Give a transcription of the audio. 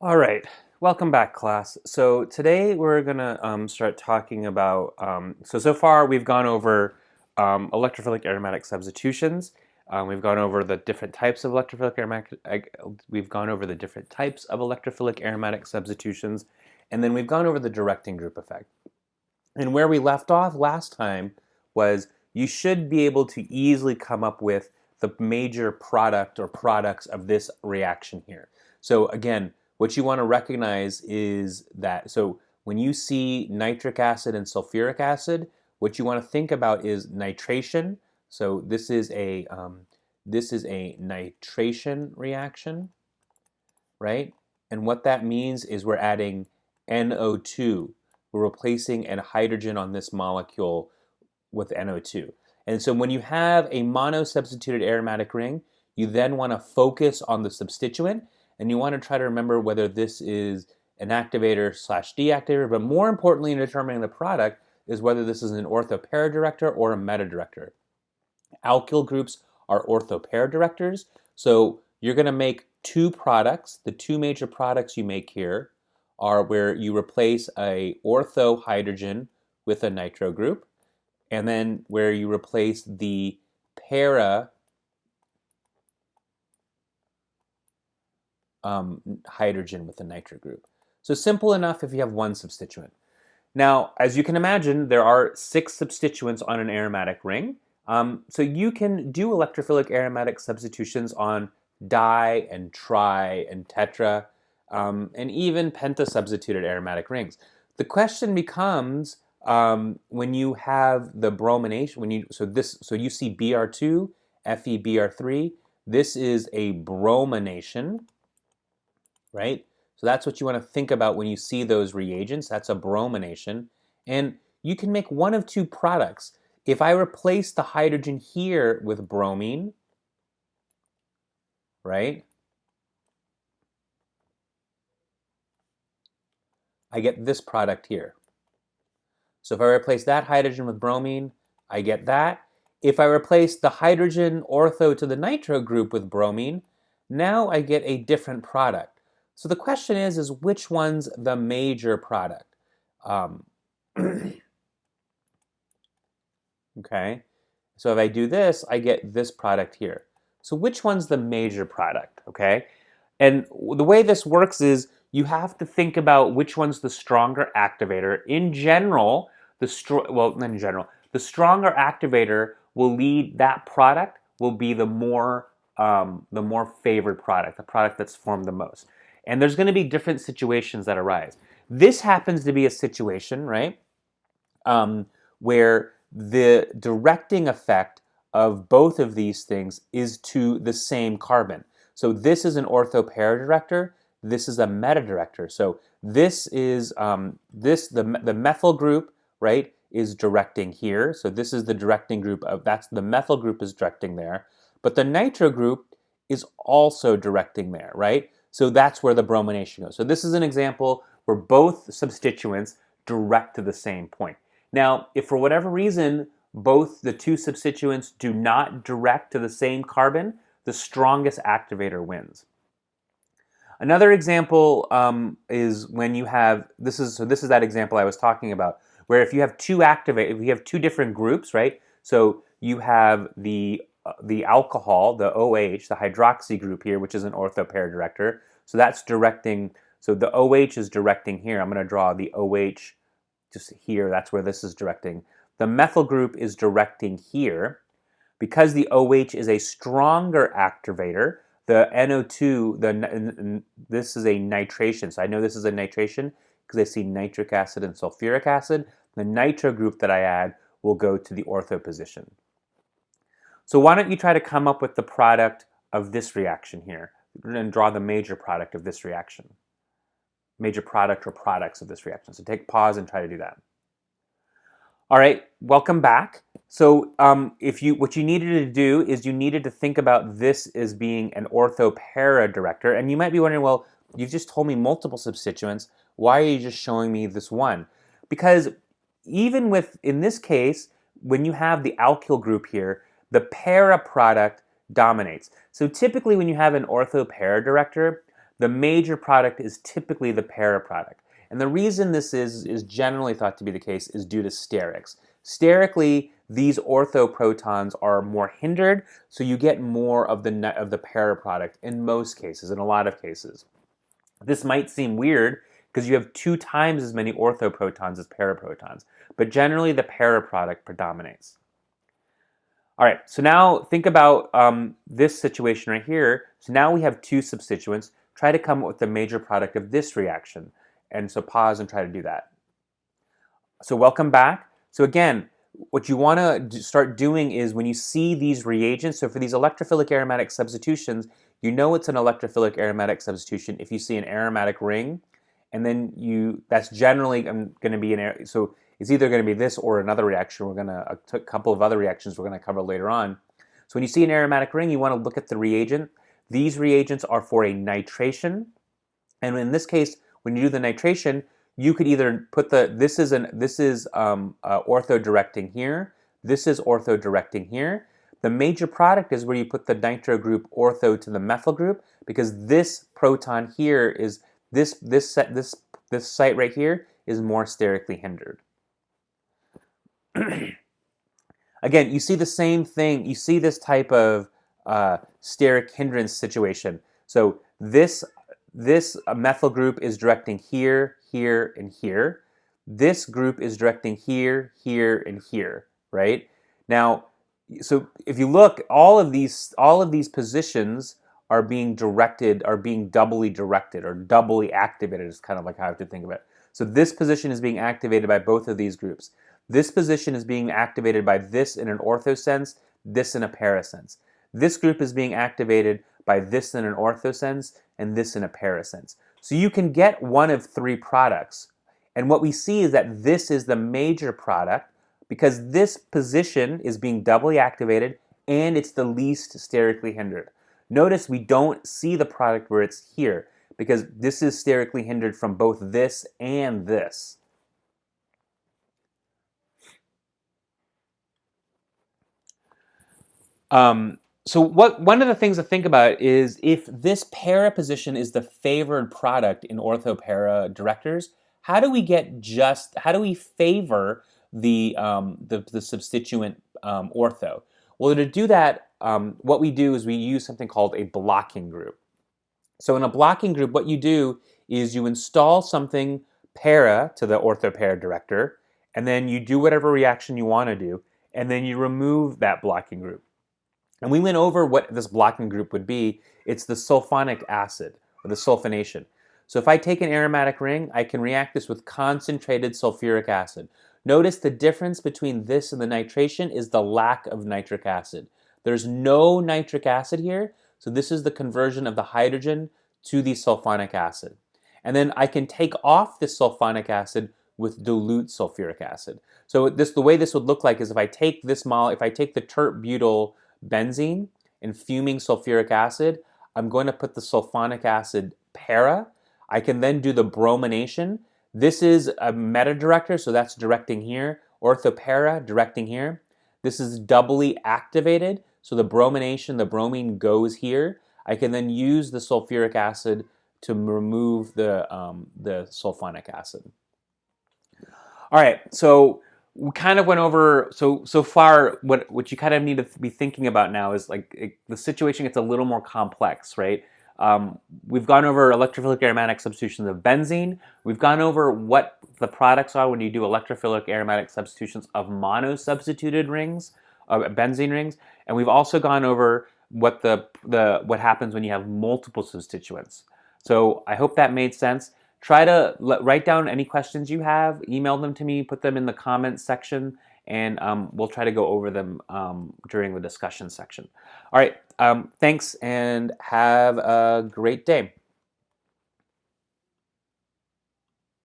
All right, welcome back, class. So today we're gonna start talking about. So far we've gone over electrophilic aromatic substitutions. We've gone over the different types of electrophilic aromatic. We've gone over the different types of electrophilic aromatic substitutions, and then we've gone over the directing group effect. And where we left off last time was you should be able to easily come up with the major product or products of this reaction here. So again, what you want to recognize is that, so when you see nitric acid and sulfuric acid, what you want to think about is nitration. So this is a nitration reaction, right? And what that means is we're adding NO2. We're replacing a hydrogen on this molecule with NO2. And so when you have a monosubstituted aromatic ring, you then want to focus on the substituent, and you want to try to remember whether this is an activator slash deactivator, but more importantly in determining the product is whether this is an ortho-para director or a meta-director. Alkyl groups are ortho-para directors, so you're going to make two products. The two major products you make here are where you replace a ortho hydrogen with a nitro group, and then where you replace the para hydrogen with a nitro group. So simple enough if you have one substituent. Now, as you can imagine, there are 6 substituents on an aromatic ring. So you can do electrophilic aromatic substitutions on di and tri and tetra, and even pentasubstituted aromatic rings. The question becomes when you have the bromination, so you see Br2, FeBr3, this is a bromination, right? So that's what you want to think about when you see those reagents. That's a bromination. And you can make one of two products. If I replace the hydrogen here with bromine, right, I get this product here. So if I replace that hydrogen with bromine, I get that. If I replace the hydrogen ortho to the nitro group with bromine, now I get a different product. So the question is which one's the major product? Okay, so if I do this, I get this product here. So which one's the major product, okay? And the way this works is you have to think about which one's the stronger activator. In general, the stronger activator will lead, that product will be the more favored product, the product that's formed the most. And there's going to be different situations that arise. This happens to be a situation, right, where the directing effect of both of these things is to the same carbon. So this is an ortho-para director. This is a meta-director. So this is the methyl group, right, is directing here. So this is the directing group of, that's the methyl group is directing there. But the nitro group is also directing there, right? So that's where the bromination goes. So this is an example where both substituents direct to the same point. Now, if for whatever reason both the two substituents do not direct to the same carbon, the strongest activator wins. Another example is when you have, this is that example I was talking about, where if you have if you have two different groups, right? So you have the alcohol, the OH, the hydroxy group here, which is an ortho-para director. So that's directing, so the OH is directing here. I'm going to draw the OH just here. That's where this is directing. The methyl group is directing here. Because the OH is a stronger activator, the NO2, this is a nitration. So I know this is a nitration because I see nitric acid and sulfuric acid. The nitro group that I add will go to the ortho position. So why don't you try to come up with the product of this reaction here and draw the major product of this reaction. Major product or products of this reaction. So take pause and try to do that. All right, welcome back. So what you needed to do is you needed to think about this as being an ortho-para director. And you might be wondering, well, you've just told me multiple substituents. Why are you just showing me this one? Because even with, in this case, when you have the alkyl group here, the para product dominates. So typically when you have an ortho-para director, the major product is typically the para product. And the reason this is generally thought to be the case is due to sterics. Sterically, these orthoprotons are more hindered, so you get more of the para product in most cases, in a lot of cases. This might seem weird because you have 2 times as many orthoprotons as paraprotons, but generally the para product predominates. All right, so now think about this situation right here. So now we have 2 substituents. Try to come up with the major product of this reaction. And so pause and try to do that. So welcome back. So again, what you want to start doing is when you see these reagents, so for these electrophilic aromatic substitutions, you know it's an electrophilic aromatic substitution if you see an aromatic ring, and then that's generally going to be so it's either going to be this or another reaction. We're going to, a couple of other reactions we're going to cover later on. So when you see an aromatic ring, you want to look at the reagent. These reagents are for a nitration, and in this case, when you do the nitration, you could either put this is ortho-directing here, this is ortho-directing here. The major product is where you put the nitro group ortho to the methyl group, because this proton here is this site right here is more sterically hindered. Again, you see the same thing. You see this type of steric hindrance situation. So this methyl group is directing here, here, and here. This group is directing here, here, and here, right? Now, so if you look, all of these positions are being directed, are being doubly directed or doubly activated is kind of like how I have to think of it. So this position is being activated by both of these groups. This position is being activated by this in an ortho sense, this in a para sense. This group is being activated by this in an ortho sense and this in a para sense. So you can get one of 3 products. And what we see is that this is the major product because this position is being doubly activated and it's the least sterically hindered. Notice we don't see the product where it's here because this is sterically hindered from both this and this. So one of the things to think about is if this para position is the favored product in ortho-para directors, how do we favor the substituent ortho? Well, to do that, what we do is we use something called a blocking group. So in a blocking group, what you do is you install something para to the ortho-para director, and then you do whatever reaction you want to do, and then you remove that blocking group. And we went over what this blocking group would be. It's the sulfonic acid, or the sulfonation. So if I take an aromatic ring, I can react this with concentrated sulfuric acid. Notice the difference between this and the nitration is the lack of nitric acid. There's no nitric acid here, so this is the conversion of the hydrogen to the sulfonic acid. And then I can take off this sulfonic acid with dilute sulfuric acid. So the way this would look like is if I take the tert-butyl benzene and fuming sulfuric acid, I'm going to put the sulfonic acid para. I can then do the bromination. This is a meta-director, so that's directing here. Ortho-para, directing here. This is doubly activated, so the bromination, the bromine goes here. I can then use the sulfuric acid to remove the sulfonic acid. All right, so we kind of went over, so far what you kind of need to be thinking about now is like the situation gets a little more complex, right? We've gone over electrophilic aromatic substitutions of benzene. We've gone over what the products are when you do electrophilic aromatic substitutions of monosubstituted rings, benzene rings, and we've also gone over what what happens when you have multiple substituents. So I hope that made sense. Try to write down any questions you have, email them to me, put them in the comments section, and we'll try to go over them during the discussion section. All right, thanks and have a great day.